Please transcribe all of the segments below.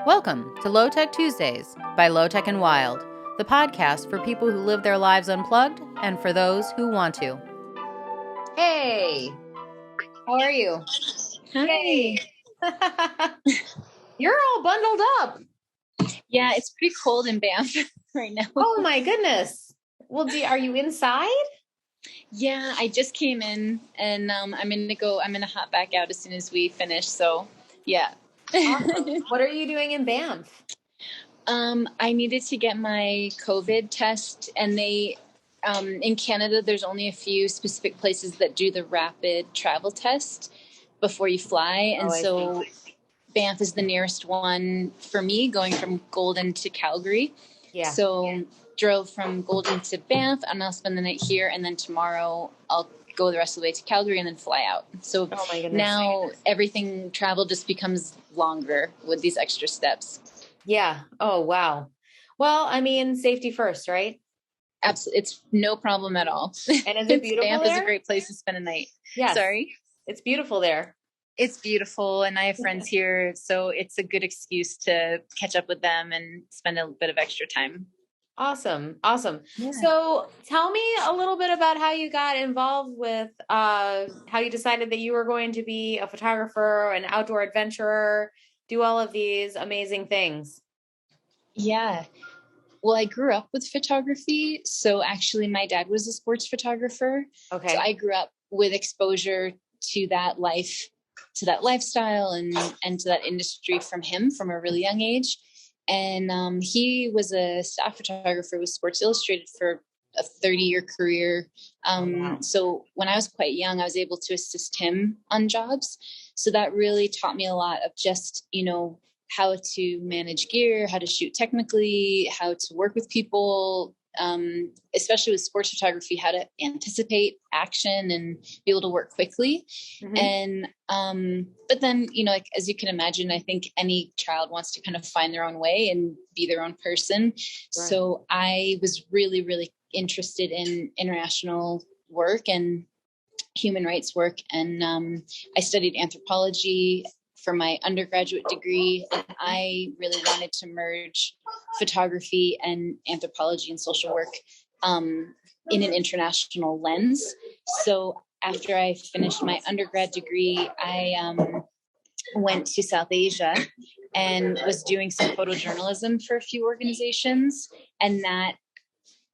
Welcome to LoTech Tuesdays by LoTech Wild, the podcast for people who live their lives unplugged and for those who want to. Hey, how are you? Hi. You're all bundled up. Yeah, it's pretty cold in Banff right now. Oh my goodness. Well, are you inside? Yeah, I just came in and I'm gonna hop back out as soon as we finish. So yeah. Awesome. What are you doing in Banff? I needed to get my COVID test, and they in Canada there's only a few specific places that do the rapid travel test before you fly. And so Banff is the nearest one for me, going from Golden to Calgary. Yeah. So drove from Golden to Banff, and I'll spend the night here, and then tomorrow I'll go the rest of the way to Calgary and then fly out. So now everything travel just becomes longer with these extra steps. Yeah. Oh, wow. Well, I mean, safety first, right? Absolutely. It's no problem at all. And is it beautiful Banff there? is a great place to spend a night. Yes. Sorry? It's beautiful there. It's beautiful, and I have friends here, so it's a good excuse to catch up with them and spend a bit of extra time. Awesome. Yeah. So tell me a little bit about how you got involved with how you decided that you were going to be a photographer, an outdoor adventurer, do all of these amazing things. Yeah. Well, I grew up with photography. So actually my dad was a sports photographer. Okay. So I grew up with exposure to that lifestyle and to that industry from him from a really young age. And he was a staff photographer with Sports Illustrated for a 30-year career. Wow. So when I was quite young, I was able to assist him on jobs. So that really taught me a lot of just, how to manage gear, how to shoot technically, how to work with people, especially with sports photography, how to anticipate action and be able to work quickly. Mm-hmm. And, but then, like, as you can imagine, I think any child wants to kind of find their own way and be their own person. Right. So I was really, really interested in international work and human rights work. And I studied anthropology for my undergraduate degree, and I really wanted to merge photography and anthropology and social work in an international lens. So after I finished my undergrad degree, I went to South Asia and was doing some photojournalism for a few organizations. And that,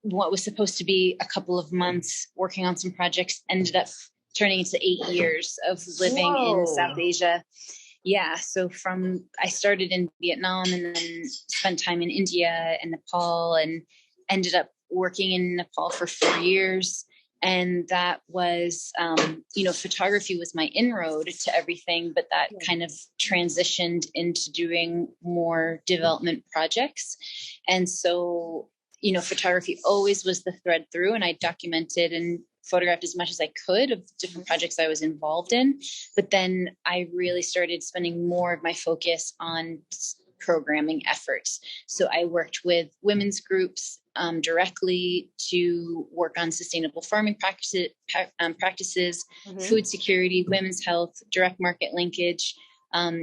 what was supposed to be a couple of months working on some projects, ended up turning into 8 years of living in South Asia. Yeah. So I started in Vietnam and then spent time in India and Nepal, and ended up working in Nepal for 4 years. And that was, photography was my inroad to everything, but that kind of transitioned into doing more development projects. And so, photography always was the thread through, and I documented and photographed as much as I could of different projects I was involved in. But then I really started spending more of my focus on programming efforts. So I worked with women's groups directly to work on sustainable farming practices, mm-hmm. food security, women's health, direct market linkage,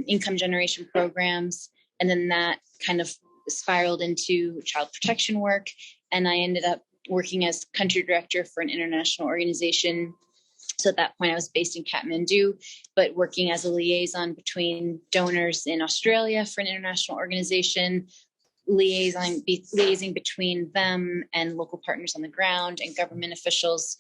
income generation programs. And then that kind of spiraled into child protection work. And I ended up working as country director for an international organization. So at that point I was based in Kathmandu, but working as a liaison between donors in Australia for an international organization, liaising between them and local partners on the ground and government officials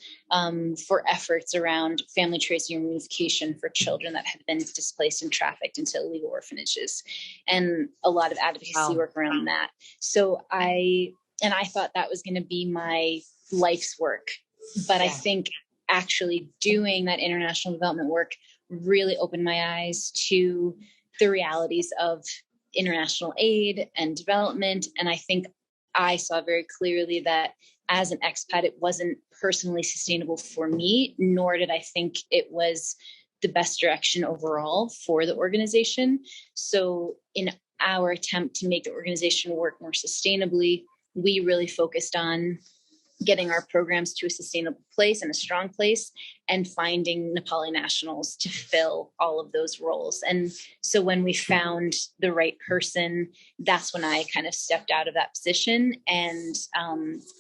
for efforts around family tracing and reunification for children that had been displaced and trafficked into illegal orphanages, and a lot of advocacy work around that. So I thought that was going to be my life's work. But I think actually doing that international development work really opened my eyes to the realities of international aid and development. And I think I saw very clearly that as an expat, it wasn't personally sustainable for me, nor did I think it was the best direction overall for the organization. So in our attempt to make the organization work more sustainably, we really focused on getting our programs to a sustainable place and a strong place, and finding Nepali nationals to fill all of those roles. And so when we found the right person, that's when I kind of stepped out of that position and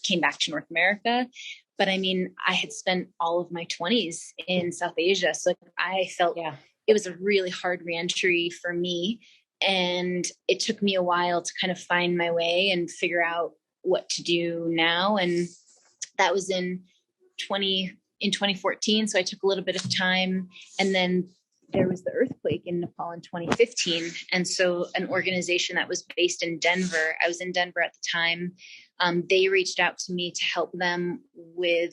came back to North America. But I mean, I had spent all of my 20s in South Asia. So I felt it was a really hard reentry for me. And it took me a while to kind of find my way and figure out what to do now. And that was in 2014. So I took a little bit of time, and then there was the earthquake in Nepal in 2015. And so an organization that was based in Denver, I was in Denver at the time, they reached out to me to help them with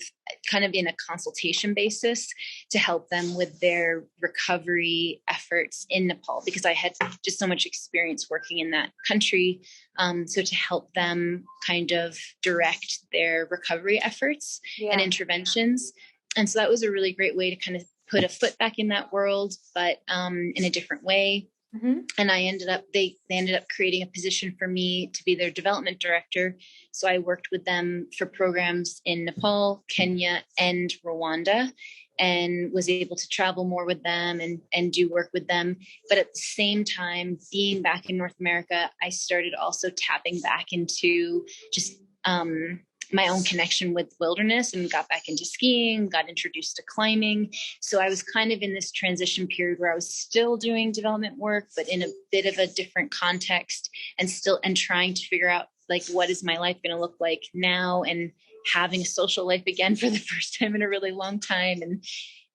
kind of in a consultation basis to help them with their recovery efforts in Nepal, because I had just so much experience working in that country. So to help them kind of direct their recovery efforts and interventions. And so that was a really great way to kind of put a foot back in that world, but in a different way. Mm-hmm. And they ended up creating a position for me to be their development director. So I worked with them for programs in Nepal, Kenya, and Rwanda, and was able to travel more with them and do work with them. But at the same time, being back in North America, I started also tapping back into just my own connection with wilderness, and got back into skiing, got introduced to climbing. So I was kind of in this transition period where I was still doing development work, but in a bit of a different context, and trying to figure out like, what is my life going to look like now, and having a social life again for the first time in a really long time,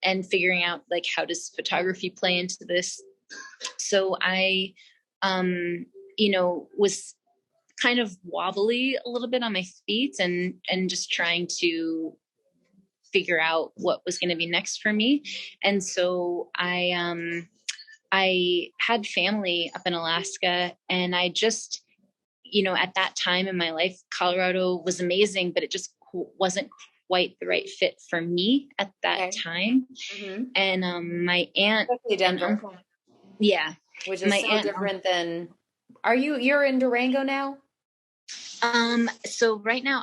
and figuring out like, how does photography play into this? So I, was kind of wobbly a little bit on my feet, and just trying to figure out what was going to be next for me. And so I had family up in Alaska, and I just, at that time in my life, Colorado was amazing, but it just wasn't quite the right fit for me at that time. Mm-hmm. And my aunt, and uncle, which is so different than. You're in Durango now? So right now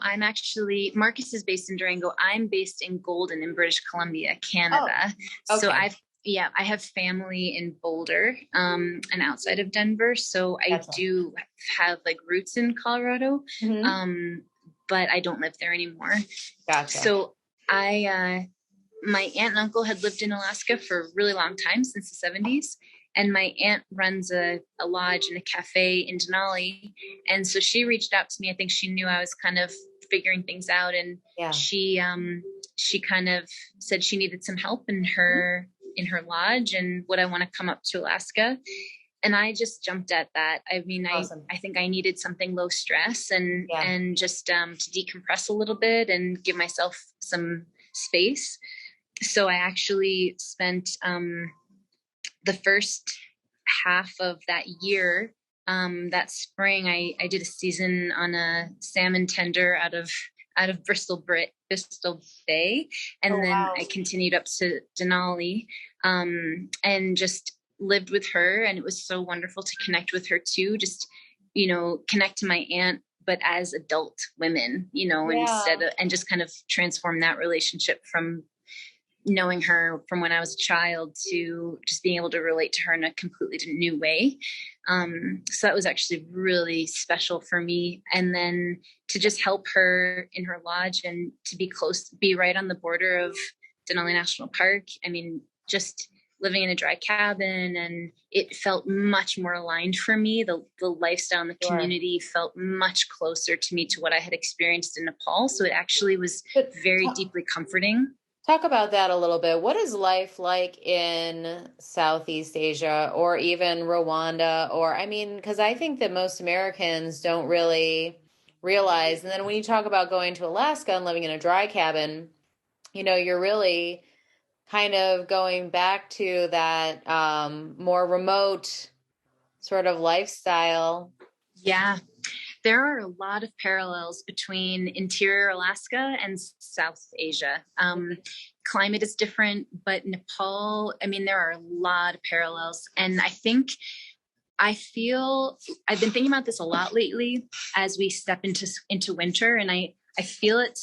Marcus is based in Durango. I'm based in Golden in British Columbia, Canada. Oh, okay. So I have family in Boulder, and outside of Denver. So I do have like roots in Colorado, but I don't live there anymore. Gotcha. So my aunt and uncle had lived in Alaska for a really long time, since the 70s. And my aunt runs a lodge and a cafe in Denali. And so she reached out to me. I think she knew I was kind of figuring things out. And she kind of said she needed some help in her lodge, and would I want to come up to Alaska? And I just jumped at that. I mean, awesome. I think I needed something low stress and just to decompress a little bit and give myself some space. So I actually spent the first half of that year, that spring, I did a season on a salmon tender out of Bristol Bay. And I continued up to Denali, and just lived with her. And it was so wonderful to connect with her too. Just, connect to my aunt, but as adult women, instead of, and just kind of transform that relationship from knowing her from when I was a child to just being able to relate to her in a completely new way. So that was actually really special for me. And then to just help her in her lodge, and to be right on the border of Denali National Park. I mean, just living in a dry cabin, and it felt much more aligned for me. The lifestyle and the community felt much closer to me to what I had experienced in Nepal. So it actually was very deeply comforting. Talk about that a little bit. What is life like in Southeast Asia, or even Rwanda? Because I think that most Americans don't really realize. And then when you talk about going to Alaska and living in a dry cabin, you're really kind of going back to that more remote sort of lifestyle. Yeah. There are a lot of parallels between interior Alaska and South Asia. Climate is different, but Nepal, there are a lot of parallels. And I've been thinking about this a lot lately as we step into winter. And I feel it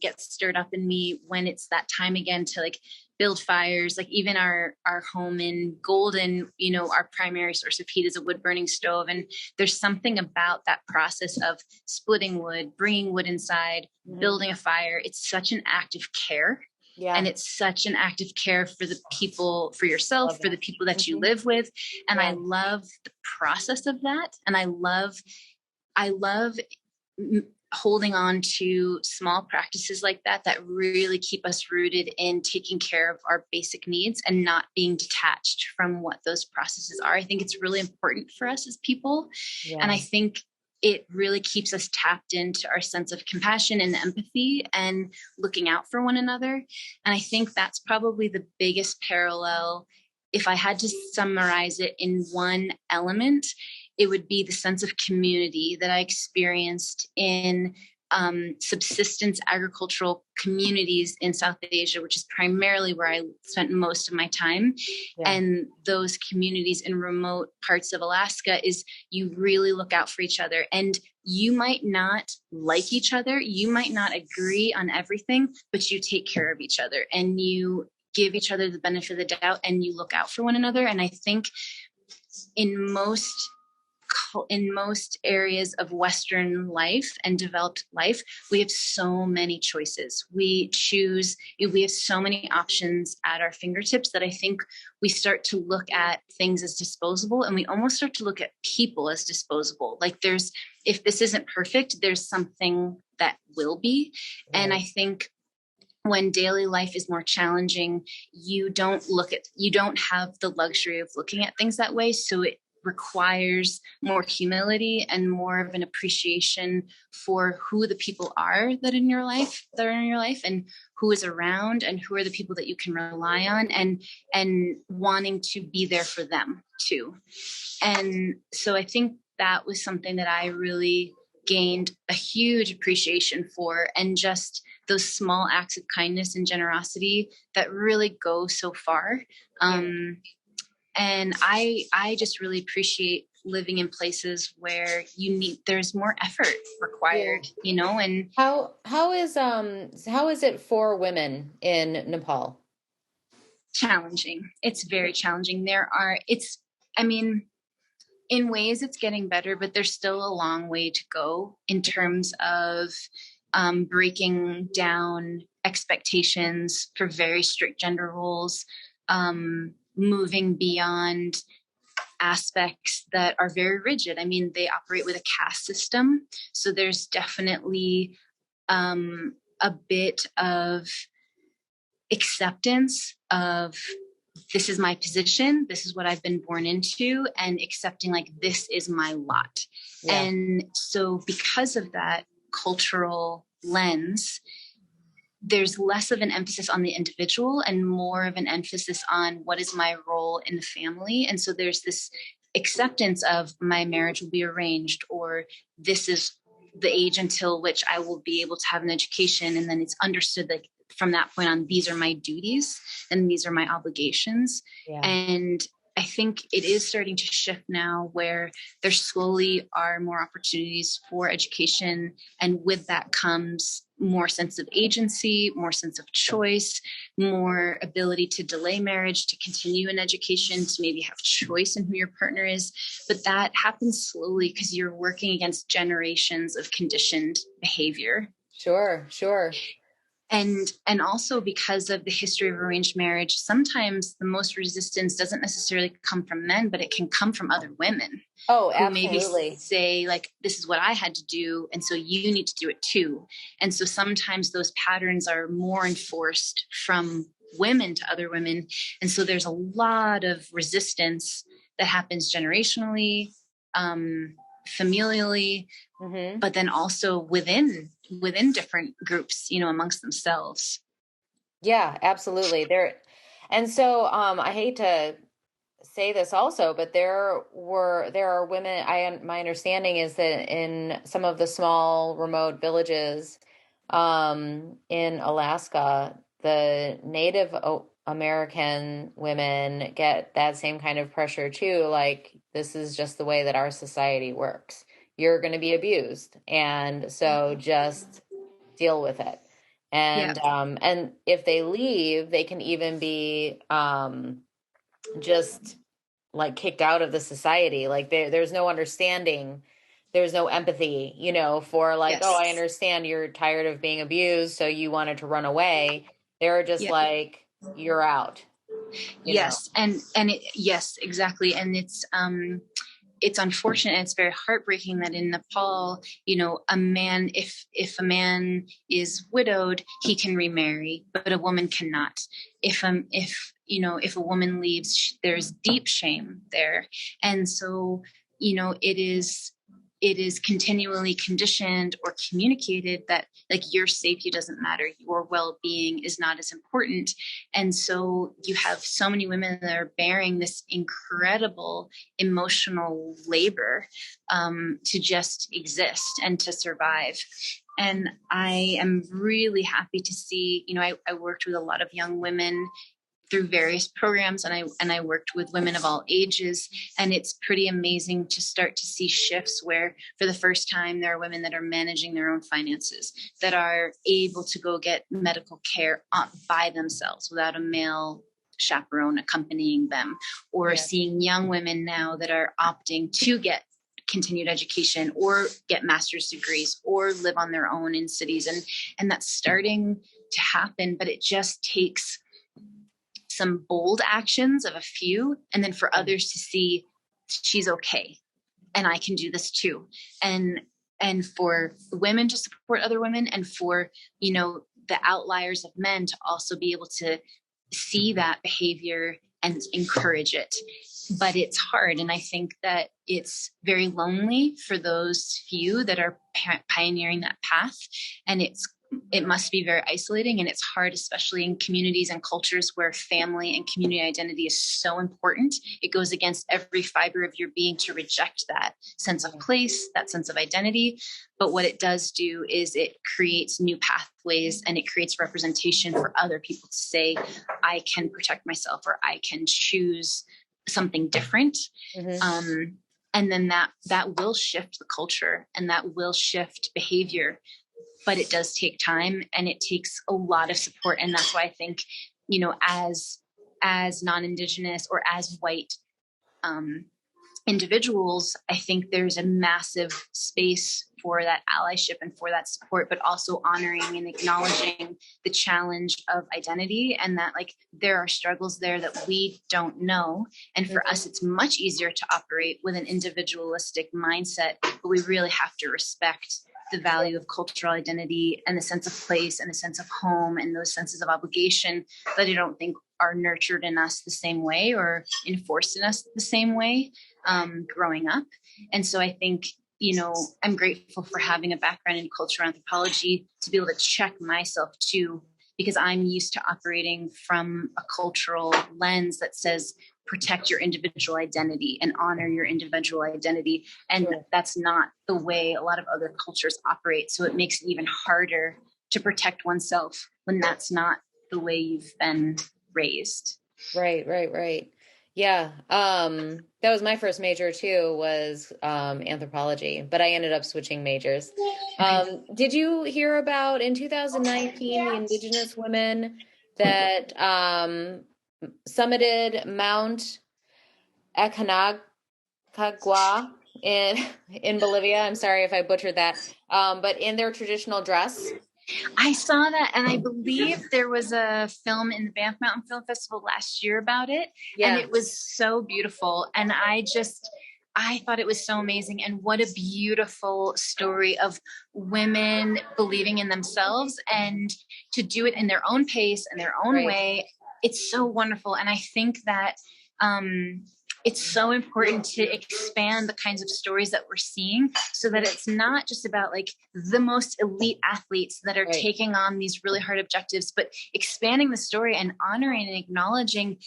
gets stirred up in me when it's that time again to like build fires. Like even our home in Golden, you know, our primary source of heat is a wood burning stove. And there's something about that process of splitting wood, bringing wood inside, building a fire. It's such an act of care. Yeah. And it's such an act of care for the people, for yourself, for the people that you live with. And I love the process of that. And I love holding on to small practices like that really keep us rooted in taking care of our basic needs and not being detached from what those processes are. I think it's really important for us as people. Yeah. And I think it really keeps us tapped into our sense of compassion and empathy and looking out for one another. And I think that's probably the biggest parallel. If I had to summarize it in one element, it would be the sense of community that I experienced in subsistence agricultural communities in South Asia, which is primarily where I spent most of my time. Yeah. And those communities in remote parts of Alaska is you really look out for each other. And you might not like each other, you might not agree on everything, but you take care of each other and you give each other the benefit of the doubt and you look out for one another. And I think in most areas of Western life and developed life, we have so many choices. We have so many options at our fingertips that I think we start to look at things as disposable, and we almost start to look at people as disposable. Like if this isn't perfect, there's something that will be. Right. And I think when daily life is more challenging, you don't have the luxury of looking at things that way. So it requires more humility and more of an appreciation for who the people are that are in your life, and who is around and who are the people that you can rely on, and wanting to be there for them too. And so I think that was something that I really gained a huge appreciation for, and just those small acts of kindness and generosity that really go so far. And I just really appreciate living in places where there's more effort required, you know. And how is it for women in Nepal? Challenging. It's very challenging. In ways it's getting better, but there's still a long way to go in terms of breaking down expectations for very strict gender roles, moving beyond aspects that are very rigid. I mean, they operate with a caste system. So there's definitely a bit of acceptance of, this is my position, this is what I've been born into, and accepting like, this is my lot. Yeah. And so because of that cultural lens, there's less of an emphasis on the individual and more of an emphasis on what is my role in the family. And so there's this acceptance of, my marriage will be arranged, or this is the age until which I will be able to have an education. And then it's understood that from that point on, these are my duties and these are my obligations. Yeah. And I think it is starting to shift now, where there slowly are more opportunities for education. And with that comes more sense of agency, more sense of choice, more ability to delay marriage, to continue in education, to maybe have choice in who your partner is. But that happens slowly because you're working against generations of conditioned behavior. Sure. And also because of the history of arranged marriage, sometimes the most resistance doesn't necessarily come from men, but it can come from other women. Oh, who absolutely. Maybe say like, this is what I had to do, and so you need to do it too. And so sometimes those patterns are more enforced from women to other women. And so there's a lot of resistance that happens generationally, familially, but then also within different groups, you know, amongst themselves. Yeah, absolutely. And so I hate to say this also, but there are women. My understanding is that in some of the small remote villages in Alaska, the Native American women get that same kind of pressure too. Like, this is just the way that our society works. You're going to be abused. And so just deal with it. Yeah. And if they leave, they can even be just like kicked out of the society. Like there's no understanding, there's no empathy, you know, for like, oh, Yes. I understand you're tired of being abused, so you wanted to run away. They're just Yeah. like, you're out, you know. Yes. Yes, exactly. And it's unfortunate and it's very heartbreaking that in Nepal, you know, a man, if a man is widowed, he can remarry, but a woman cannot. If you know, if a woman leaves, there's deep shame there. And so, you know, it is continually conditioned or communicated that like your safety doesn't matter, your well-being is not as important. And so you have so many women that are bearing this incredible emotional labor to just exist and to survive. And I am really happy to see, you know, I worked with a lot of young women through various programs, and I worked with women of all ages, and it's pretty amazing to start to see shifts where for the first time there are women that are managing their own finances, that are able to go get medical care by themselves without a male chaperone accompanying them, or seeing young women now that are opting to get continued education or get master's degrees or live on their own in cities, and that's starting to happen, but it just takes some bold actions of a few, and then for others to see she's okay and I can do this too. And for women to support other women, and for, you know, the outliers of men to also be able to see that behavior and encourage it. But it's hard. And I think that it's very lonely for those few that are pioneering that path. And it must be very isolating, and it's hard, especially in communities and cultures where family and community identity is so important. It goes against every fiber of your being to reject that sense of place, that sense of identity. But what it does do is it creates new pathways, and it creates representation for other people to say, I can protect myself, or I can choose something different. Mm-hmm. And then that will shift the culture, and that will shift behavior. But it does take time, and it takes a lot of support. And that's why I think, you know, as non-Indigenous or as white individuals, I think there's a massive space for that allyship and for that support, but also honoring and acknowledging the challenge of identity, and that like there are struggles there that we don't know. And for us, it's much easier to operate with an individualistic mindset, but we really have to respect the value of cultural identity and the sense of place and the sense of home and those senses of obligation that I don't think are nurtured in us the same way or enforced in us the same way growing up. And so I think, you know, I'm grateful for having a background in cultural anthropology to be able to check myself too, because I'm used to operating from a cultural lens that says protect your individual identity and honor your individual identity. And that's not the way a lot of other cultures operate. So it makes it even harder to protect oneself when that's not the way you've been raised. Right. Yeah. That was my first major too, was anthropology, but I ended up switching majors. Did you hear about in 2019 the Indigenous women that summited Mount Aconcagua in Bolivia? I'm sorry if I butchered that. But in their traditional dress. I saw that, and I believe there was a film in the Banff Mountain Film Festival last year about it, and it was so beautiful. And I thought it was so amazing, and what a beautiful story of women believing in themselves and to do it in their own pace and their own way. It's so wonderful, and I think that it's so important to expand the kinds of stories that we're seeing, so that it's not just about like the most elite athletes that are taking on these really hard objectives, but expanding the story and honoring and acknowledging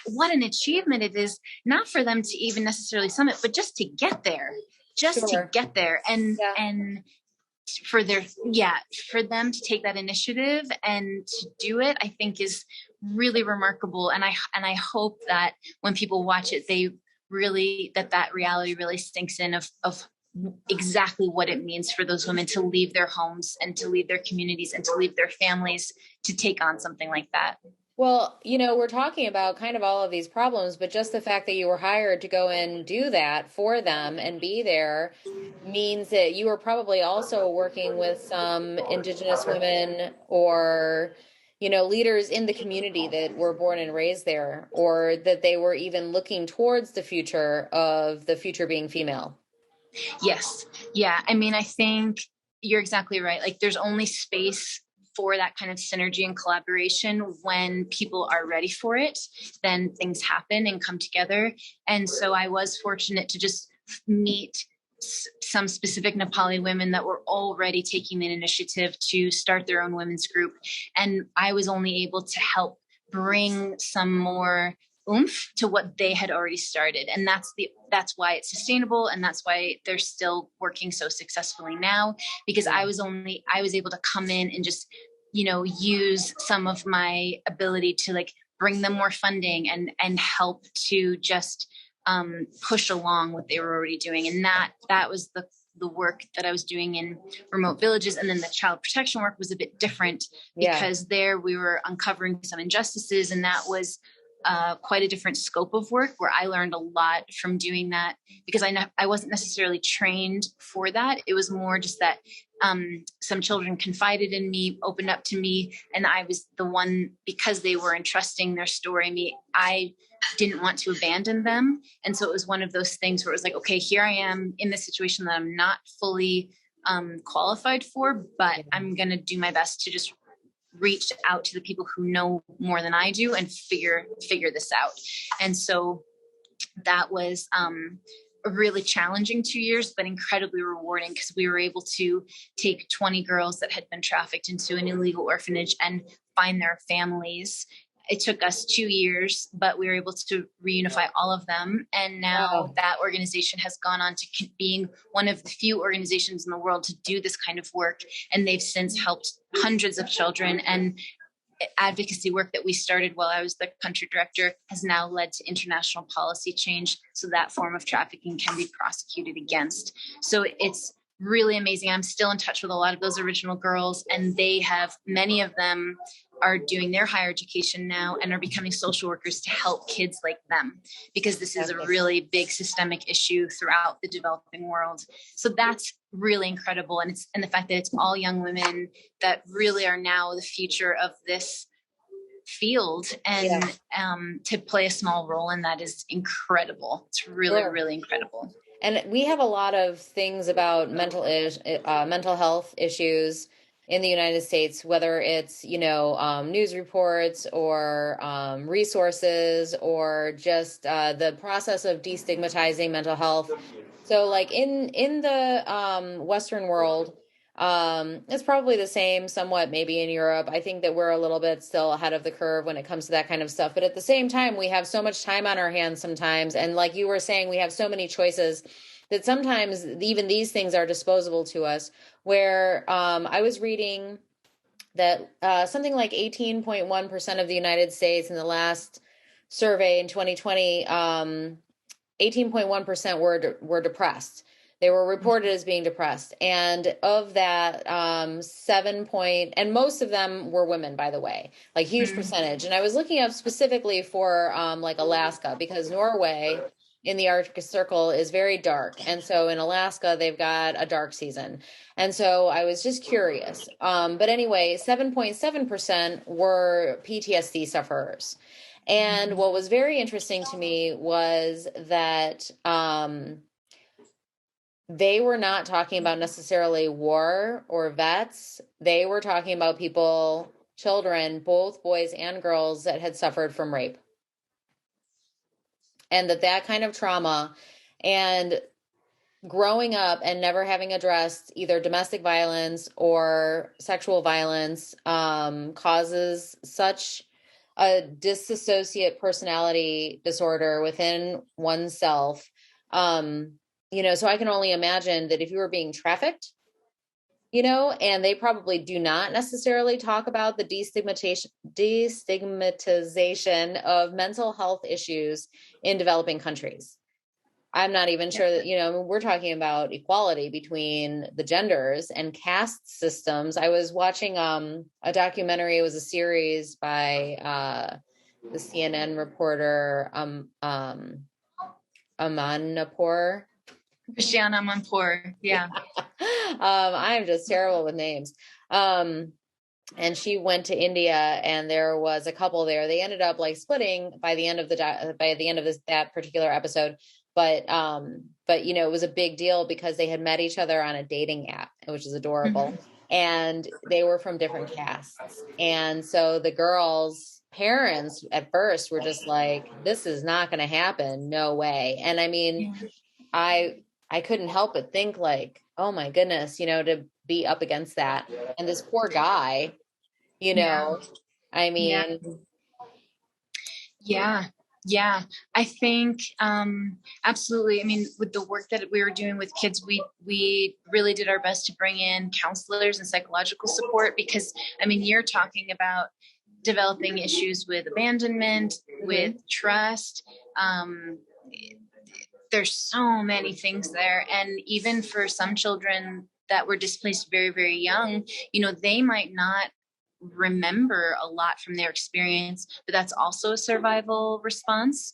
what an achievement it is, not for them to even necessarily summit, but just to get there, and for them to take that initiative and to do it, I think is really remarkable. And I hope that when people watch it, they really, that reality really sinks in of exactly what it means for those women to leave their homes and to leave their communities and to leave their families to take on something like that. Well, we're talking about kind of all of these problems, but just the fact that you were hired to go and do that for them and be there means that you were probably also working with some Indigenous women or, leaders in the community that were born and raised there, or that they were even looking towards the future being female. Yes. Yeah. I mean, I think you're exactly right. Like, there's only space for that kind of synergy and collaboration when people are ready for it, then things happen and come together. And so I was fortunate to just meet some specific Nepali women that were already taking the initiative to start their own women's group. And I was only able to help bring some more oomph to what they had already started. And that's why it's sustainable. And that's why they're still working so successfully now, because I was able to come in and just, use some of my ability to like bring them more funding and help to just push along what they were already doing. And that was the work that I was doing in remote villages. And then the child protection work was a bit different because there we were uncovering some injustices, and that was quite a different scope of work where I learned a lot from doing that, because I wasn't necessarily trained for that. It was more just that some children confided in me, opened up to me, and I was the one, because they were entrusting their story to me, I didn't want to abandon them. And so it was one of those things where it was like, okay, here I am in this situation that I'm not fully qualified for, but I'm going to do my best to just reach out to the people who know more than I do and figure this out. And so that was a really challenging 2 years, but incredibly rewarding, because we were able to take 20 girls that had been trafficked into an illegal orphanage and find their families. It took us 2 years, but we were able to reunify all of them. And now that organization has gone on to being one of the few organizations in the world to do this kind of work. And they've since helped hundreds of children, and advocacy work that we started while I was the country director has now led to international policy change, so that form of trafficking can be prosecuted against. So it's really amazing. I'm still in touch with a lot of those original girls, and many of them are doing their higher education now and are becoming social workers to help kids like them, because this is a really big systemic issue throughout the developing world. So that's really incredible. And the fact that it's all young women that really are now the future of this field, and to play a small role in that is incredible. It's really, really incredible. And we have a lot of things about mental health issues in the United States, whether it's, news reports or resources, or just the process of destigmatizing mental health. So like in the Western world, it's probably the same somewhat maybe in Europe. I think that we're a little bit still ahead of the curve when it comes to that kind of stuff. But at the same time, we have so much time on our hands sometimes. And like you were saying, we have so many choices that sometimes even these things are disposable to us, where I was reading that something like 18.1% of the United States in the last survey in 2020, 18.1% were depressed. They were reported as being depressed. And of that, and most of them were women, by the way, like huge percentage. And I was looking up specifically for like Alaska, because Norway in the Arctic Circle is very dark. And so in Alaska, they've got a dark season. And so I was just curious. But anyway, 7.7% were PTSD sufferers. And what was very interesting to me was that they were not talking about necessarily war or vets. They were talking about people, children, both boys and girls, that had suffered from rape. And that kind of trauma and growing up and never having addressed either domestic violence or sexual violence causes such a dissociate personality disorder within oneself. So I can only imagine that if you were being trafficked, and they probably do not necessarily talk about the destigmatization of mental health issues in developing countries. I'm not even sure that, you know, I mean, we're talking about equality between the genders and caste systems. I was watching a documentary. It was a series by the CNN reporter Amanpour. Christiana Amanpour. Yeah. I'm just terrible with names. And she went to India, and there was a couple there. They ended up like splitting by the end of that particular episode. But you know, it was a big deal because they had met each other on a dating app, which is adorable. Mm-hmm. And they were from different castes. And so the girls' parents at first were just like, this is not going to happen. No way. And I mean, yeah. I couldn't help but think like, oh my goodness, you know, to be up against that. And this poor guy, you know, yeah. I mean, yeah, I think, absolutely. I mean, with the work that we were doing with kids, we really did our best to bring in counselors and psychological support, because, I mean, you're talking about developing issues with abandonment, mm-hmm. with trust. There's so many things there. And even for some children that were displaced very, very young, you know, they might not remember a lot from their experience, but that's also a survival response,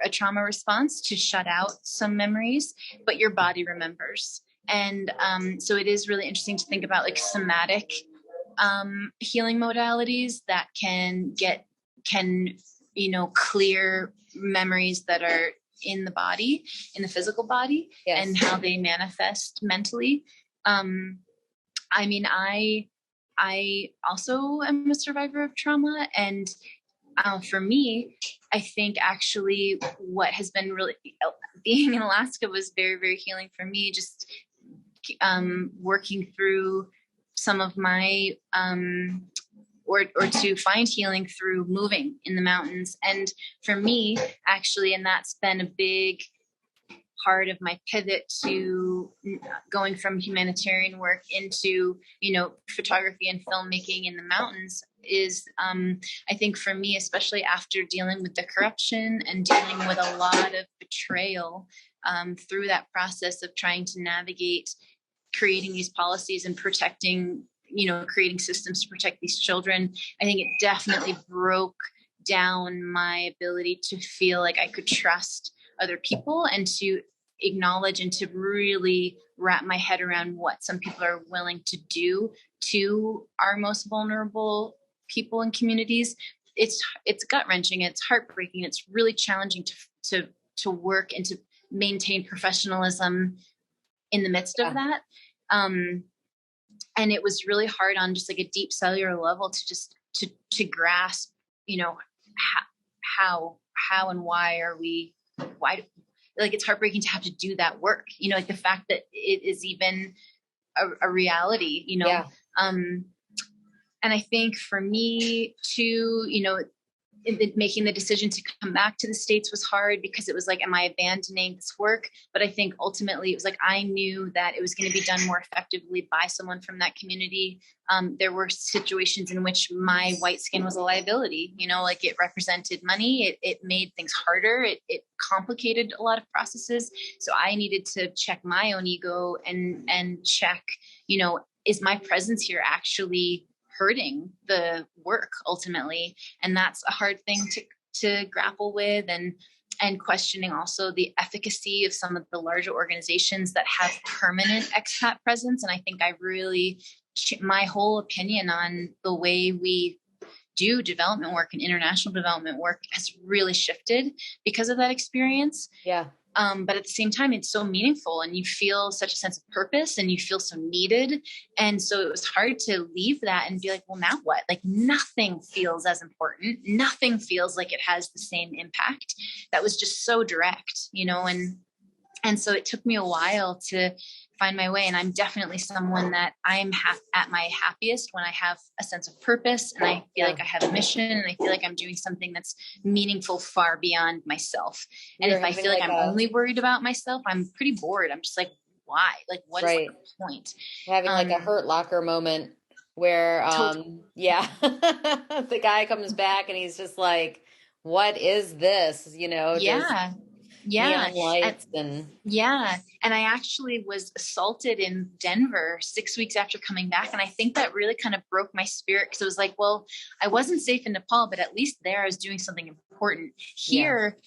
a trauma response, to shut out some memories, but your body remembers. And so it is really interesting to think about like somatic healing modalities that can you know, clear memories that are in the body, in the physical body, yes. and how they manifest mentally. I mean, I also am a survivor of trauma, and for me, I think actually what has been really, being in Alaska was very, very healing for me, just working through some of my, or to find healing through moving in the mountains. And for me, actually, and that's been a big part of my pivot to going from humanitarian work into, you know, photography and filmmaking in the mountains, is I think for me, especially after dealing with the corruption and dealing with a lot of betrayal through that process of trying to navigate creating these policies and protecting, you know, creating systems to protect these children, I think it definitely broke down my ability to feel like I could trust other people and to acknowledge and to really wrap my head around what some people are willing to do to our most vulnerable people and communities. It's gut-wrenching, it's heartbreaking, it's really challenging to work and to maintain professionalism in the midst of that. And it was really hard on just like a deep cellular level to just to grasp, you know, how and why like it's heartbreaking to have to do that work, you know, like the fact that it is even a reality, you know. Yeah. And I think for me too, you know, making the decision to come back to the States was hard because it was like, am I abandoning this work? But I think ultimately it was like, I knew that it was going to be done more effectively by someone from that community. There were situations in which my white skin was a liability, you know, like it represented money. It made things harder. It complicated a lot of processes. So I needed to check my own ego and check, you know, is my presence here actually hurting the work ultimately? And that's a hard thing to grapple with, and questioning also the efficacy of some of the larger organizations that have permanent expat presence. And I think I really, my whole opinion on the way we do development work and international development work has really shifted because of that experience. Yeah. But at the same time, it's so meaningful and you feel such a sense of purpose and you feel so needed. And so it was hard to leave that and be like, well, now what? Like nothing feels as important. Nothing feels like it has the same impact. That was just so direct, you know, and so it took me a while to find my way. And I'm definitely someone that I'm at my happiest when I have a sense of purpose and I feel like I have a mission and I feel like I'm doing something that's meaningful far beyond myself. And if I feel like I'm only worried about myself, I'm pretty bored. I'm just like, why? Like, what is the point? Having like a Hurt Locker moment where, yeah, the guy comes back and he's just like, what is this? You know, yeah. Yeah. neon lights and yeah. And I actually was assaulted in Denver 6 weeks after coming back. And I think that really kind of broke my spirit, because it was like, well, I wasn't safe in Nepal, but at least there I was doing something important. Here,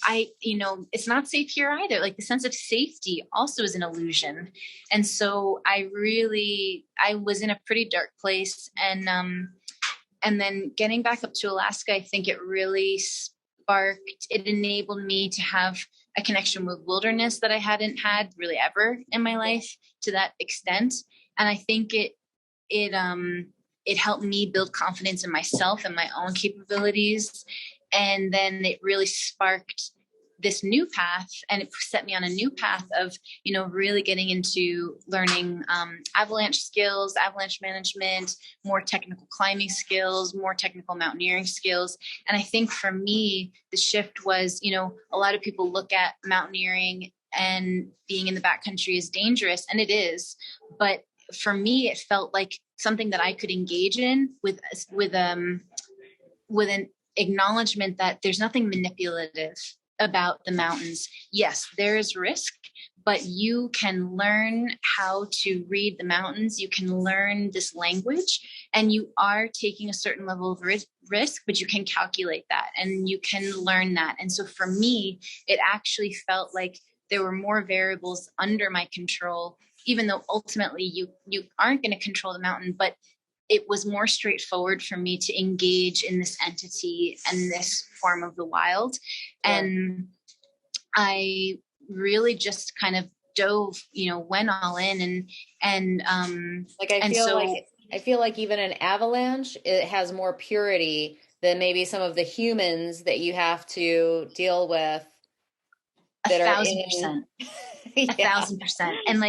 it's not safe here either. Like, the sense of safety also is an illusion. And so I was in a pretty dark place. And then getting back up to Alaska, I think it really it enabled me to have a connection with wilderness that I hadn't had really ever in my life to that extent. And I think it helped me build confidence in myself and my own capabilities. And then it really sparked this new path, and it set me on a new path of, really getting into learning avalanche skills, avalanche management, more technical climbing skills, more technical mountaineering skills. And I think for me, the shift was, a lot of people look at mountaineering and being in the backcountry as dangerous, and it is. But for me, it felt like something that I could engage in with an acknowledgement that there's nothing manipulative about the mountains. Yes, there is risk, but you can learn how to read the mountains. You can learn this language, and you are taking a certain level of risk, but you can calculate that and you can learn that. And so for me, it actually felt like there were more variables under my control, even though ultimately you aren't going to control the mountain, but it was more straightforward for me to engage in this entity and this form of the wild. Yeah. And I really just kind of dove, went all in I feel like even an avalanche, it has more purity than maybe some of the humans that you have to deal with. 1,000%. 1,000%. And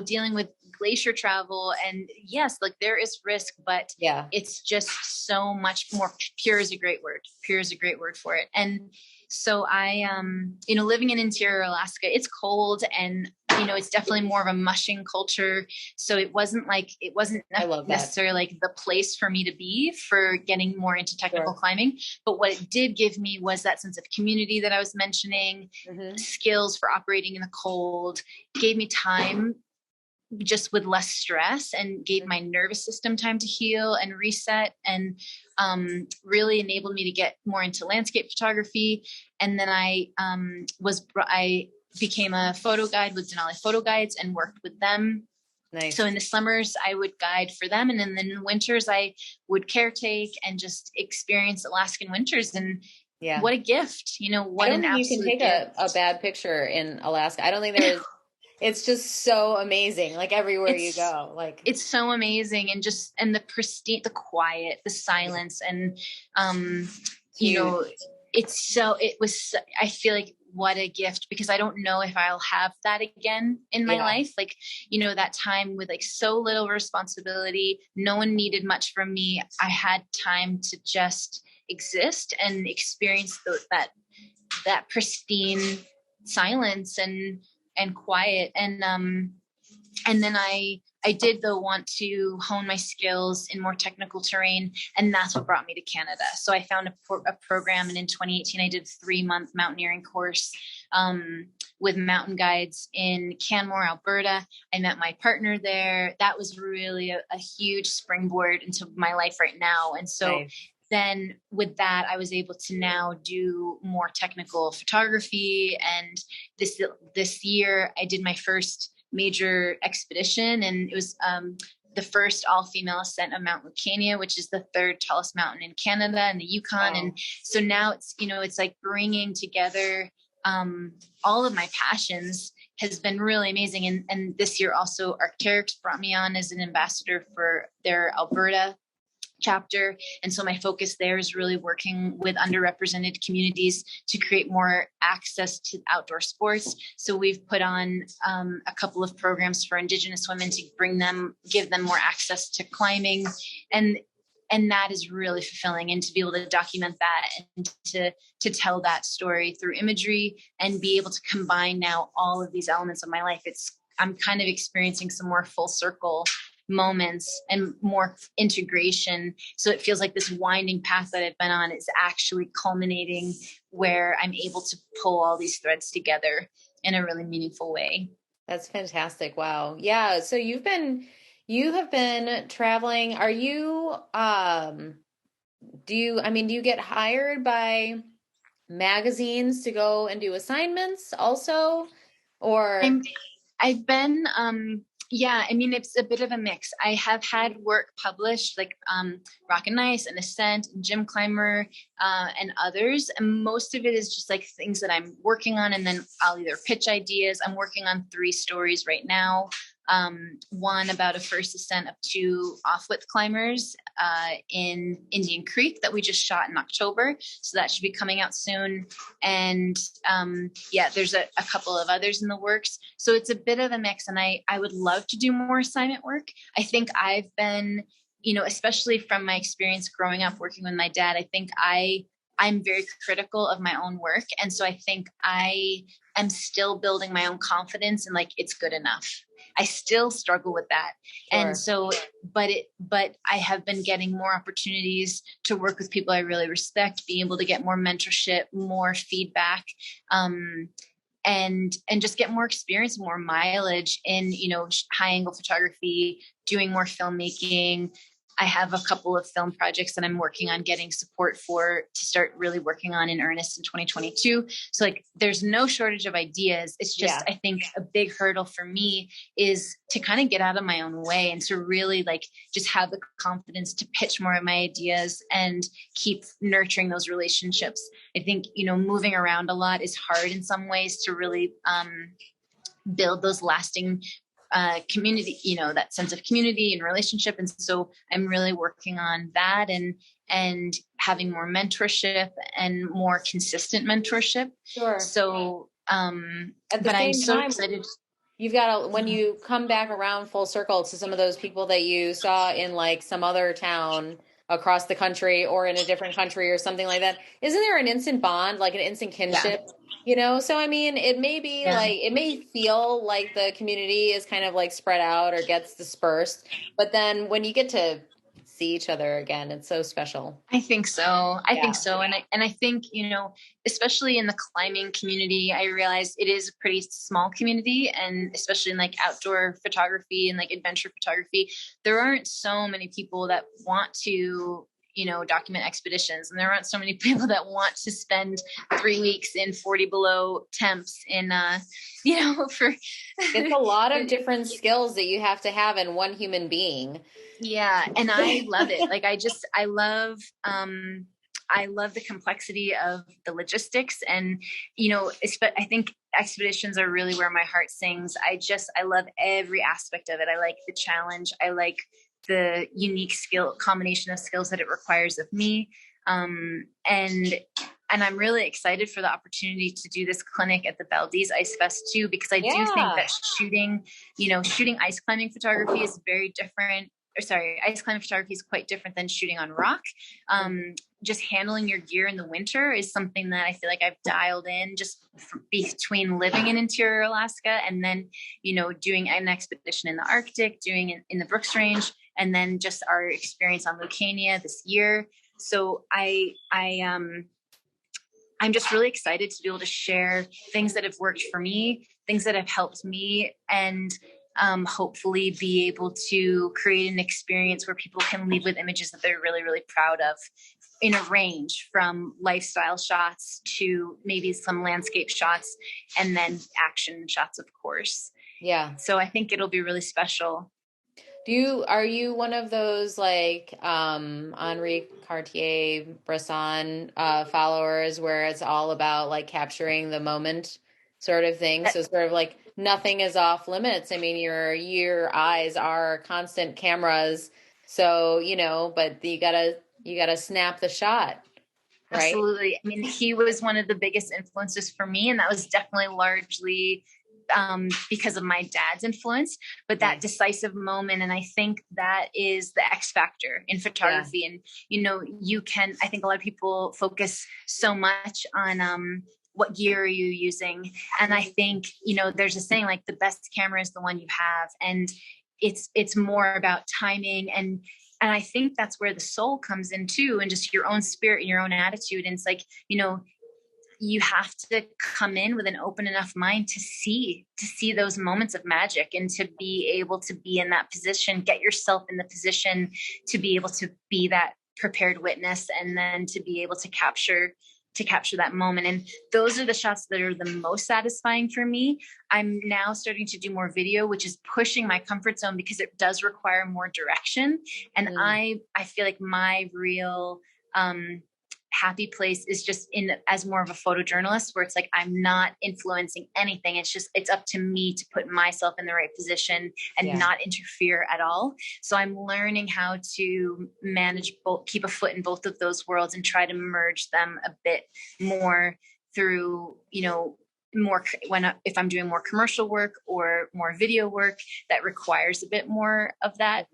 dealing with glacier travel, and yes, like there is risk, but it's just so much more. Pure is a great word. Pure is a great word for it. And so I, living in interior Alaska, it's cold, and it's definitely more of a mushing culture. So it wasn't necessarily like the place for me to be for getting more into technical climbing. But what it did give me was that sense of community that I was mentioning, skills for operating in the cold, gave me time just with less stress, and gave my nervous system time to heal and reset, and really enabled me to get more into landscape photography. And then I became a photo guide with Denali Photo Guides and worked with them. Nice. So in the summers, I would guide for them. And then in the winters, I would caretake and just experience Alaskan winters. And what a gift, what an absolute gift. You can take a bad picture in Alaska. I don't think there is. It's just so amazing. Like everywhere you go, like it's so amazing. And the pristine, the quiet, the silence. And, I feel like what a gift, because I don't know if I'll have that again in my life. Like, that time with like so little responsibility, no one needed much from me. I had time to just exist and experience that pristine silence and quiet. And then I did though want to hone my skills in more technical terrain, and that's what brought me to Canada. So I found a program, and in 2018 I did a 3-month mountaineering course with mountain guides in Canmore, Alberta. I met my partner there. That was really a huge springboard into my life right now. And so then with that, I was able to now do more technical photography. And this year I did my first major expedition, and it was the first all-female ascent of Mount Lucania, which is the 3rd tallest mountain in Canada and the Yukon. Wow. And so now it's like bringing together all of my passions has been really amazing. And this year also Arc'teryx brought me on as an ambassador for their Alberta chapter. And so my focus there is really working with underrepresented communities to create more access to outdoor sports. So we've put on a couple of programs for Indigenous women to give them more access to climbing. And that is really fulfilling, and to be able to document that and to tell that story through imagery and be able to combine now all of these elements of my life. I'm kind of experiencing some more full circle moments and more integration. So it feels like this winding path that I've been on is actually culminating where I'm able to pull all these threads together in a really meaningful way. That's fantastic. Wow. Yeah. So you have been traveling. Are you, do you get hired by magazines to go and do assignments also? Or, I'm I've been yeah, I mean it's a bit of a mix. I have had work published like Rock and Ice and Ascent and Gym Climber and others. And most of it is just like things that I'm working on, and then I'll either pitch ideas. I'm working on 3 stories right now. One about a first ascent of 2 off-width climbers in Indian Creek that we just shot in October. So that should be coming out soon. And yeah, there's a couple of others in the works. So it's a bit of a mix, and I would love to do more assignment work. I think I've been, especially from my experience growing up working with my dad, I think I'm very critical of my own work. And so I think I am still building my own confidence and like, it's good enough. I still struggle with that. sure. And so, but I have been getting more opportunities to work with people I really respect, being able to get more mentorship, more feedback, and just get more experience, more mileage in, high angle photography, doing more filmmaking. I have a couple of film projects that I'm working on getting support for to start really working on in earnest in 2022. So like, there's no shortage of ideas. It's just, I think a big hurdle for me is to kind of get out of my own way and to really like, just have the confidence to pitch more of my ideas and keep nurturing those relationships. I think, moving around a lot is hard in some ways to really build those lasting community, that sense of community and relationship. And so I'm really working on that and having more mentorship and more consistent mentorship. Sure. So, at the but same I'm so time, excited. you've got to, when you come back around full circle to some of those people that you saw in like some other town across the country or in a different country or something like that, isn't there an instant bond, like an instant kinship? So I mean, it may be like, it may feel like the community is kind of like spread out or gets dispersed, but then when you get to see each other again, it's so special. I think so. I think so. And I think, especially in the climbing community, I realize it is a pretty small community, and especially in like outdoor photography and like adventure photography, there aren't so many people that want to document expeditions. And there aren't so many people that want to spend 3 weeks in 40 below temps in, for. It's a lot of different skills that you have to have in one human being. Yeah. And I love it. Like, I love the complexity of the logistics, and, I think expeditions are really where my heart sings. I love every aspect of it. I like the challenge. I like the unique combination of skills that it requires of me. And I'm really excited for the opportunity to do this clinic at the Valdez Ice Fest too, because I do think that shooting ice climbing photography is very different. Ice climbing photography is quite different than shooting on rock. Just handling your gear in the winter is something that I feel like I've dialed in just between living in interior Alaska and then, doing an expedition in the Arctic, doing it in the Brooks Range, and then just our experience on Lucania this year. So I'm just really excited to be able to share things that have worked for me, things that have helped me, and hopefully be able to create an experience where people can leave with images that they're really, really proud of, in a range from lifestyle shots to maybe some landscape shots and then action shots, of course. Yeah. So I think it'll be really special. Are you one of those like Henri Cartier-Bresson followers where it's all about like capturing the moment sort of thing? So sort of like nothing is off limits. I mean, your eyes are constant cameras. So, but you gotta snap the shot. Right? Absolutely. I mean, he was one of the biggest influences for me, and that was definitely largely because of my dad's influence, but that decisive moment. And I think that is the X factor in photography. Yeah. And, I think a lot of people focus so much on what gear are you using? And I think, there's a saying like the best camera is the one you have. And it's more about timing. And I think that's where the soul comes in too, and just your own spirit and your own attitude. And it's like, you have to come in with an open enough mind to see those moments of magic, and to be able to be in that position, get yourself in the position to be able to be that prepared witness, and then to be able to capture that moment. And those are the shots that are the most satisfying for me. I'm now starting to do more video, which is pushing my comfort zone because it does require more direction. And I feel like my real happy place is just in as more of a photojournalist, where it's like I'm not influencing anything. It's up to me to put myself in the right position and not interfere at all. So I'm learning how to manage both, keep a foot in both of those worlds, and try to merge them a bit more through, more if I'm doing more commercial work or more video work that requires a bit more of that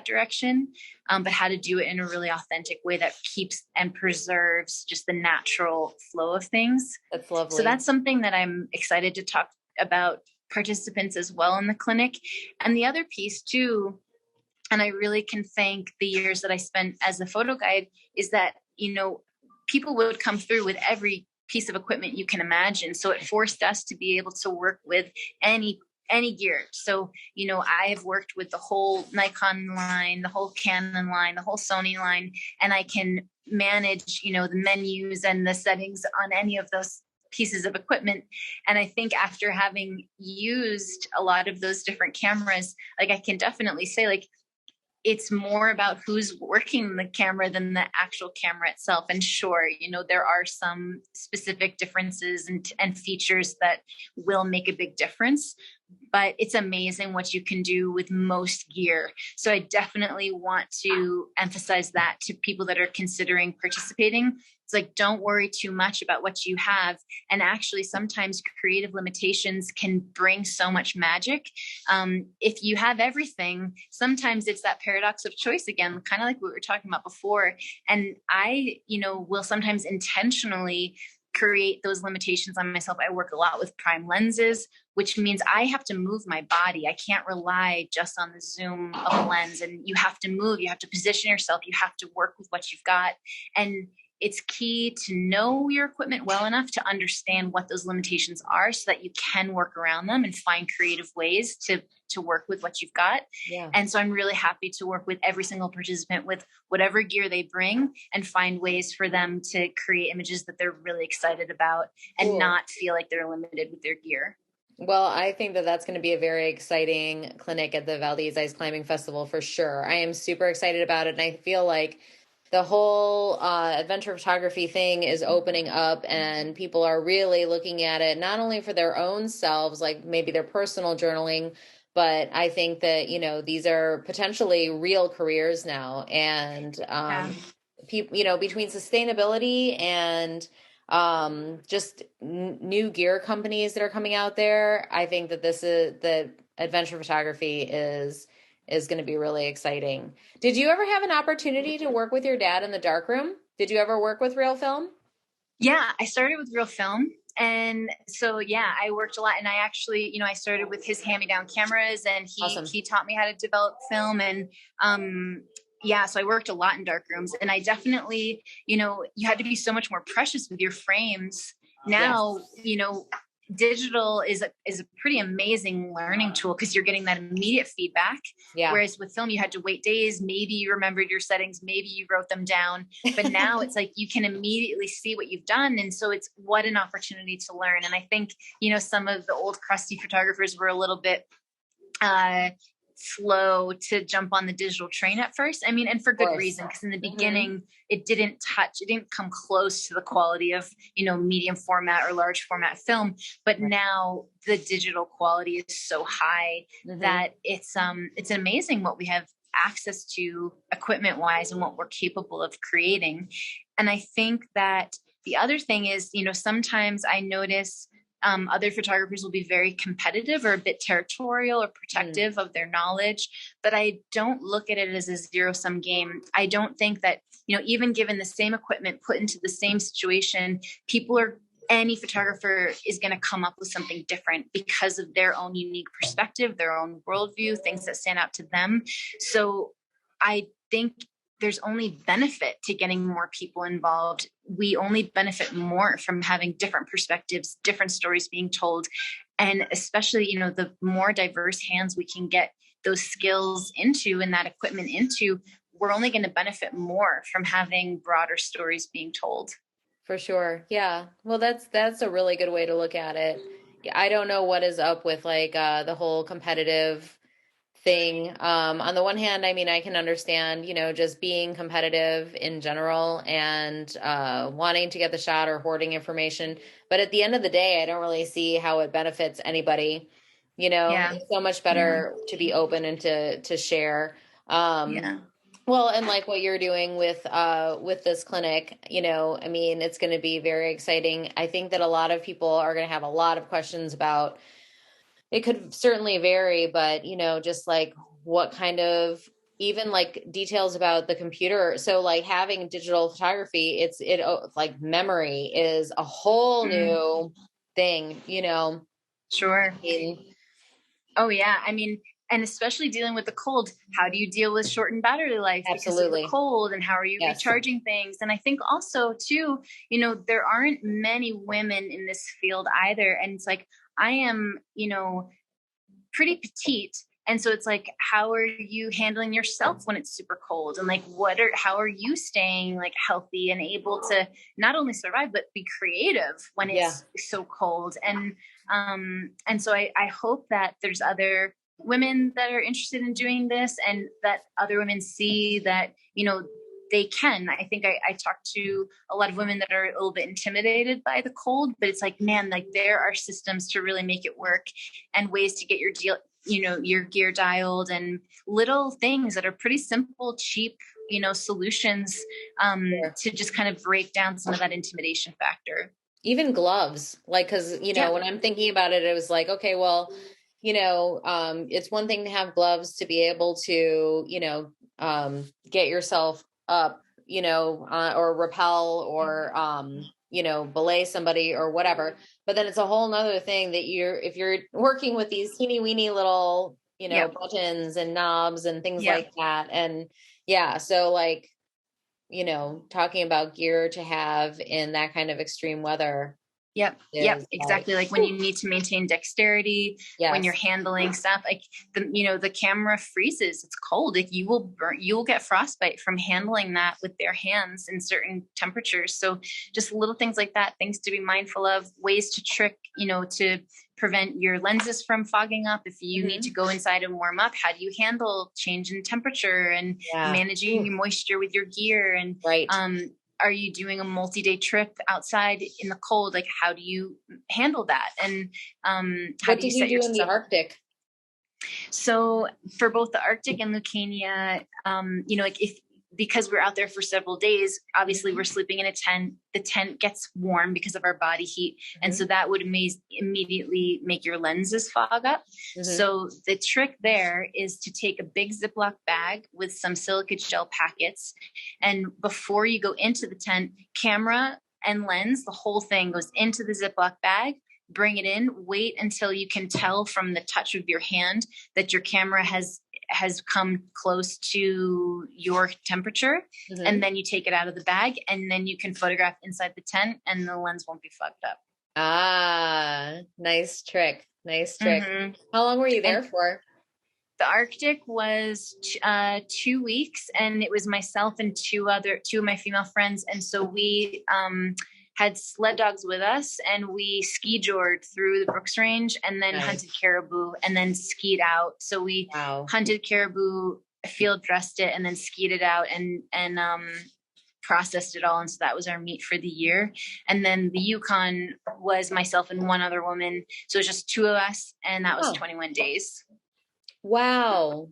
direction, but how to do it in a really authentic way that keeps and preserves just the natural flow of things. That's lovely. So that's something that I'm excited to talk about participants as well in the clinic. And the other piece too, and I really can thank the years that I spent as a photo guide, is that, people would come through with every piece of equipment you can imagine. So it forced us to be able to work with any gear. So, I have worked with the whole Nikon line, the whole Canon line, the whole Sony line, and I can manage, the menus and the settings on any of those pieces of equipment. And I think after having used a lot of those different cameras, like I can definitely say, like, it's more about who's working the camera than the actual camera itself. And sure, there are some specific differences and features that will make a big difference, but it's amazing what you can do with most gear. So I definitely want to emphasize that to people that are considering participating. It's like, don't worry too much about what you have. And actually, sometimes creative limitations can bring so much magic. If you have everything, sometimes it's that paradox of choice again, kind of like what we were talking about before. And I, will sometimes intentionally create those limitations on myself. I work a lot with prime lenses, which means I have to move my body. I can't rely just on the zoom of a lens. And you have to move, you have to position yourself, you have to work with what you've got. And it's key to know your equipment well enough to understand what those limitations are, so that you can work around them and find creative ways to work with what you've got. Yeah. And so I'm really happy to work with every single participant with whatever gear they bring, and find ways for them to create images that they're really excited about, and not feel like they're limited with their gear. Well, I think that that's going to be a very exciting clinic at the Valdez Ice Climbing Festival for sure. I am super excited about it. And I feel like the whole adventure photography thing is opening up, and people are really looking at it not only for their own selves, like maybe their personal journaling, but I think that, these are potentially real careers now. And people, between sustainability and just new gear companies that are coming out there, I think that the adventure photography is going to be really exciting. Did you ever have an opportunity to work with your dad in the darkroom? Did you ever work with real film? Yeah, I started with real film. And so, I worked a lot, and I actually, I started with his hand-me-down cameras, and he taught me how to develop film. And, so I worked a lot in dark rooms, and I definitely, you had to be so much more precious with your frames. Now, digital is a pretty amazing learning tool, because you're getting that immediate feedback. Yeah. Whereas with film, you had to wait days. Maybe you remembered your settings, maybe you wrote them down, but now it's like you can immediately see what you've done. And so it's what an opportunity to learn. And I think, some of the old crusty photographers were a little bit slow to jump on the digital train at first. I mean, and for good reason, because in the beginning, it didn't come close to the quality of, medium format or large format film. But now the digital quality is so high that it's amazing what we have access to equipment wise and what we're capable of creating. And I think that the other thing is, sometimes I notice other photographers will be very competitive or a bit territorial or protective of their knowledge, but I don't look at it as a zero-sum game. I don't think that, even given the same equipment put into the same situation, any photographer is going to come up with something different because of their own unique perspective, their own worldview, things that stand out to them. So I think there's only benefit to getting more people involved. We only benefit more from having different perspectives, different stories being told. And especially, you know, the more diverse hands we can get those skills into and that equipment into, we're only going to benefit more from having broader stories being told. For sure. Yeah. Well, that's a really good way to look at it. Yeah, I don't know what is up with like the whole competitive thing. On the one hand, I mean, I can understand, you know, just being competitive in general and wanting to get the shot or hoarding information. But at the end of the day, I don't really see how it benefits anybody. You know, Yeah. it's so much better to be open and to share. Yeah. Well, and like what you're doing with this clinic, you know, I mean, it's going to be very exciting. I think that a lot of people are going to have a lot of questions about, it could certainly vary, but you know, just like what kind of, even like details about the computer. So like having digital photography, like memory is a whole new thing, you know. Sure. I mean, oh yeah. I mean, and especially dealing with the cold, how do you deal with shortened battery life because of absolutely. the cold, and how are you Yes. recharging things? And I think also too, you know, there aren't many women in this field either. And it's like, I am, you know, pretty petite. And so it's like, how are you handling yourself when it's super cold? And like, how are you staying like healthy and able to not only survive, but be creative when it's so cold? And so I hope that there's other women that are interested in doing this, and that other women see that, you know, they can. I think I talked to a lot of women that are a little bit intimidated by the cold, but it's like, man, like there are systems to really make it work, and ways to get your gear dialed, and little things that are pretty simple, cheap, you know, solutions to just kind of break down some of that intimidation factor. Even gloves, like, because you know, when I'm thinking about it, it was like, okay, well, you know, it's one thing to have gloves to be able to, you know, get yourself up, you know, or rappel or you know, belay somebody or whatever. But then it's a whole nother thing that if you're working with these teeny weeny little, you know, buttons and knobs and things like that. And yeah, so like, you know, talking about gear to have in that kind of extreme weather. Yep. Exactly. Like when you need to maintain dexterity, when you're handling stuff, like the camera freezes, it's cold. Like you will get frostbite from handling that with their hands in certain temperatures. So just little things like that, things to be mindful of, ways to trick, you know, to prevent your lenses from fogging up. If you need to go inside and warm up, how do you handle change in temperature and managing your moisture with your gear? And are you doing a multi-day trip outside in the cold? Like, how do you handle that? And how do you set yourself in the Arctic? So for both the Arctic and Lucania, you know, like because we're out there for several days, obviously we're sleeping in a tent. The tent gets warm because of our body heat. And so that would immediately make your lenses fog up. So the trick there is to take a big Ziploc bag with some silica gel packets. And before you go into the tent, camera and lens, the whole thing goes into the Ziploc bag. Bring it in, wait until you can tell from the touch of your hand that your camera has come close to your temperature, and then you take it out of the bag, and then you can photograph inside the tent and the lens won't be fucked up. Nice trick. How long were you there for? The Arctic was 2 weeks, and it was myself and two of my female friends. And so we had sled dogs with us, and we ski jored through the Brooks Range, and then hunted caribou, and then skied out. So we hunted caribou, field dressed it, and then skied it out, and processed it all. And so that was our meat for the year. And then the Yukon was myself and one other woman. So it was just two of us, and that was 21 days. Wow.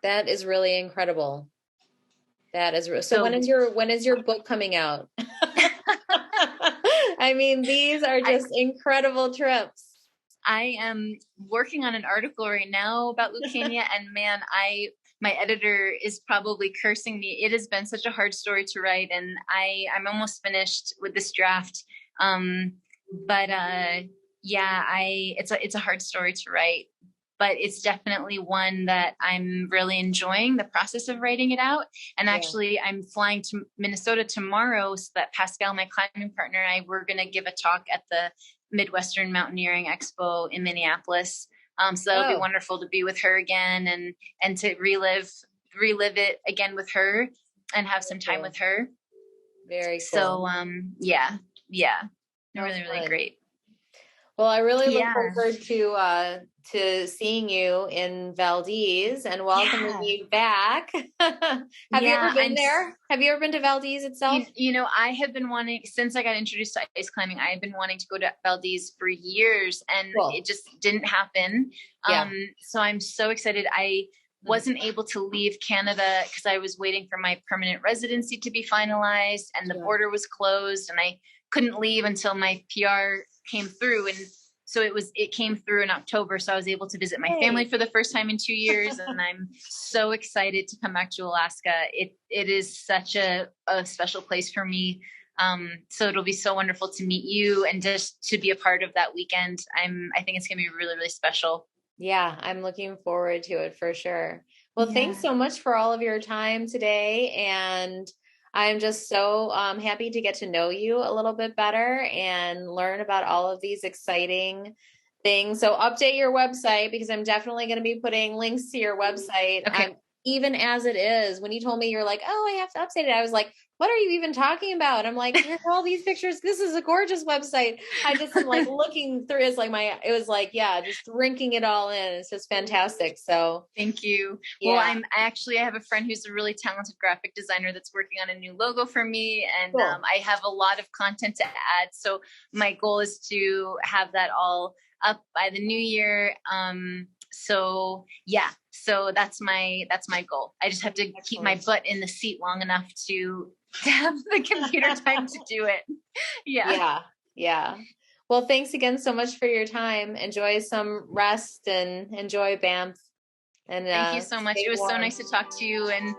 That is really incredible. That is so when is your book coming out? I mean, these are just incredible trips. I am working on an article right now about Lucania, and man, my editor is probably cursing me. It has been such a hard story to write, and I'm almost finished with this draft. but it's a hard story to write, but it's definitely one that I'm really enjoying the process of writing it out. And actually I'm flying to Minnesota tomorrow so that Pascal, my climbing partner, and I, we're going to give a talk at the Midwestern Mountaineering Expo in Minneapolis. So that'll be wonderful to be with her again and to relive it again with her and have some time with her. Very cool. So, yeah. Really, really great. Well, I really look forward to seeing you in Valdez and welcoming you back. Have you ever been there? Have you ever been to Valdez itself? You know, I have been wanting, since I got introduced to ice climbing, I have been wanting to go to Valdez for years, and it just didn't happen. So I'm so excited. I wasn't able to leave Canada because I was waiting for my permanent residency to be finalized, and the border was closed, and I couldn't leave until my PR came through. And so it came through in October. So I was able to visit my family for the first time in 2 years. And I'm so excited to come back to Alaska. It is such a special place for me. So it'll be so wonderful to meet you and just to be a part of that weekend. I think it's going to be really, really special. Yeah, I'm looking forward to it for sure. Well, thanks so much for all of your time today. And I'm just so happy to get to know you a little bit better and learn about all of these exciting things. So update your website, because I'm definitely going to be putting links to your website. Okay. Even as it is, when you told me you're like, oh, I have to update it, I was like, what are you even talking about? I'm like, here's all these pictures. This is a gorgeous website. I just am like looking through. It was like, just drinking it all in. It's just fantastic. So thank you. Yeah. Well, I have a friend who's a really talented graphic designer that's working on a new logo for me. And I have a lot of content to add. So my goal is to have that all up by the new year. So that's my goal. I just have to keep my butt in the seat long enough to have the computer time to do it. Yeah. Well, thanks again so much for your time. Enjoy some rest and enjoy Banff. And thank you so much. It was so nice to talk to you. And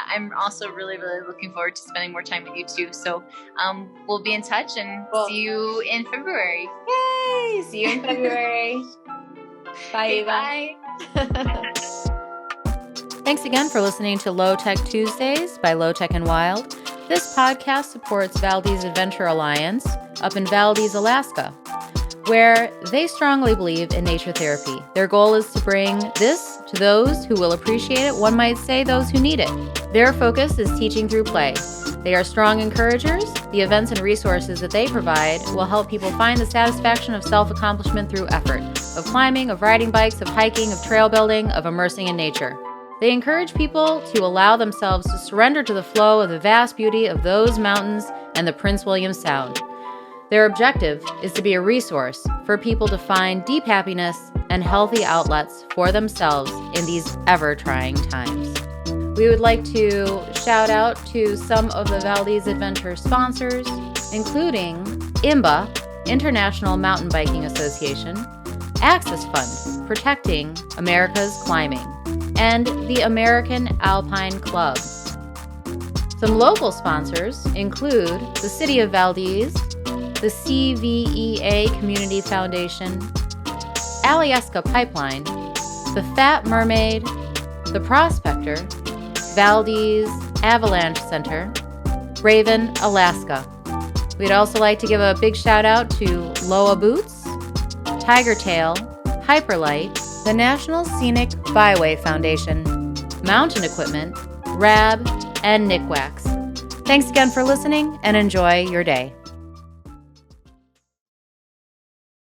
I'm also really, really looking forward to spending more time with you too. So we'll be in touch and see you in February. Yay! See you in February. Bye, Eva. Bye. Thanks again for listening to LoTech Tuesdays by LoTech Wild. This podcast supports Valdez Adventure Alliance up in Valdez, Alaska, where they strongly believe in nature therapy. Their goal is to bring this to those who will appreciate it, one might say those who need it. Their focus is teaching through play. They are strong encouragers. The events and resources that they provide will help people find the satisfaction of self-accomplishment through effort, of climbing, of riding bikes, of hiking, of trail building, of immersing in nature. They encourage people to allow themselves to surrender to the flow of the vast beauty of those mountains and the Prince William Sound. Their objective is to be a resource for people to find deep happiness and healthy outlets for themselves in these ever-trying times. We would like to shout out to some of the Valdez Adventure sponsors, including IMBA, International Mountain Biking Association, Access Fund, Protecting America's Climbing, and the American Alpine Club. Some local sponsors include the City of Valdez, the CVEA Community Foundation, Alyeska Pipeline, the Fat Mermaid, the Prospector, Valdez Avalanche Center, Raven, Alaska. We'd also like to give a big shout out to Loa Boots, Tiger Tail, Hyperlight, the National Scenic Byway Foundation, Mountain Equipment, RAB, and NICWAX. Thanks again for listening and enjoy your day.